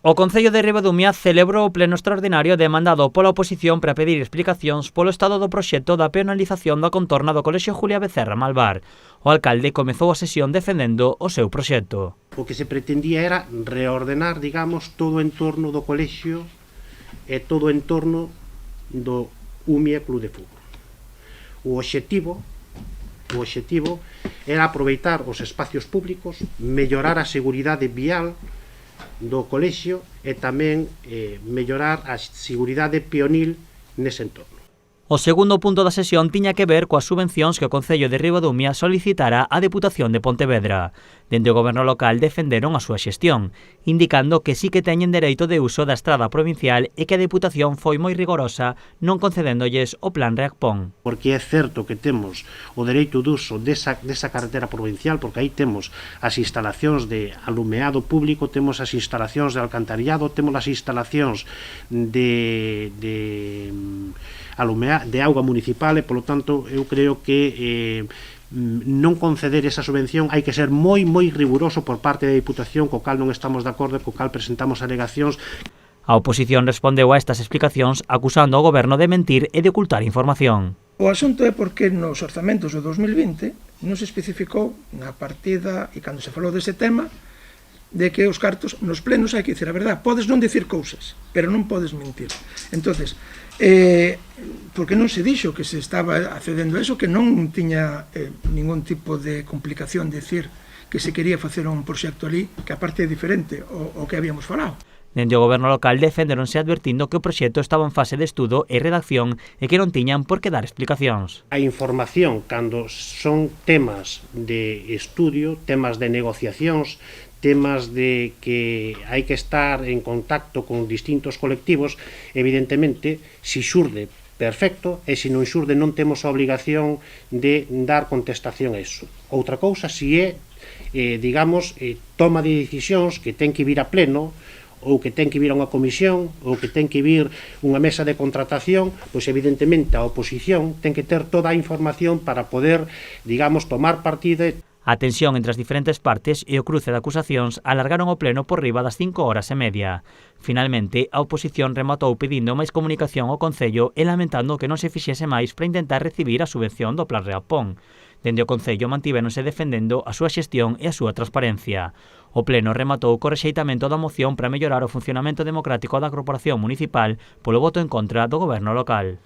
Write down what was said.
O Concello de Ribadumia celebrou o pleno extraordinario demandado pola oposición para pedir explicacións polo estado do proxecto da peonalización da contorna do Colexio Julia Becerra Malvar. O alcalde comezou a sesión defendendo o seu proxecto. O que se pretendía era reordenar, digamos, todo o entorno do colexio e todo o entorno do Umia Club de Fútbol. O obxectivo era aproveitar os espacios públicos, mellorar a seguridade vial do colexio e tamén mellorar a seguridade peonil nese entorno. O segundo punto da sesión tiña que ver coas subvencións que o Concello de Ribadumia solicitara á Deputación de Pontevedra. Dende o Goberno local defenderon a súa xestión, indicando que sí que teñen dereito de uso da estrada provincial e que a Deputación foi moi rigorosa non concedéndolles o plan Reacpón. Porque é certo que temos o dereito de uso desa carretera provincial, porque aí temos as instalacións de alumeado público, temos as instalacións de alcantarillado, temos as instalacións de auga municipal e, polo tanto, eu creo que non conceder esa subvención hai que ser moi riguroso por parte da Diputación, co cal non estamos de acordo, co cal presentamos alegacións. A oposición respondeu a estas explicacións acusando ao goberno de mentir e de ocultar información. O asunto é porque nos orzamentos do 2020 non se especificou na partida e cando se falou dese tema de que os cartos nos plenos hai que dicir a verdade. Podes non dicir cousas, pero non podes mentir. Entonces, porque non se dixo que se estaba accedendo a eso, que non tiña ningún tipo de complicación decir que se quería facer un proxecto ali que aparte é diferente ao que habíamos falado. Dende o goberno local defenderonse advertindo que o proxecto estaba en fase de estudo e redacción e que non tiñan por que dar explicacións. A información, cando son temas de estudio, temas de negociacións, temas de que hai que estar en contacto con distintos colectivos, evidentemente, si xurde, perfecto, e se non xurde non temos a obligación de dar contestación a iso. Outra cousa, si é, digamos, toma de decisións que ten que vir a pleno, ou que ten que vir a unha comisión, ou que ten que vir unha mesa de contratación, pois evidentemente a oposición ten que ter toda a información para poder, digamos, tomar partido. A tensión entre as diferentes partes e o cruce de acusacións alargaron o pleno por riba das 5:30. Finalmente, a oposición rematou pedindo máis comunicación ao Concello e lamentando que non se fixese máis para intentar recibir a subvención do Plan Reacpón. Dende o Concello mantívenose defendendo a súa xestión e a súa transparencia. O pleno rematou co rexeitamento da moción para mellorar o funcionamento democrático da corporación municipal polo voto en contra do goberno local.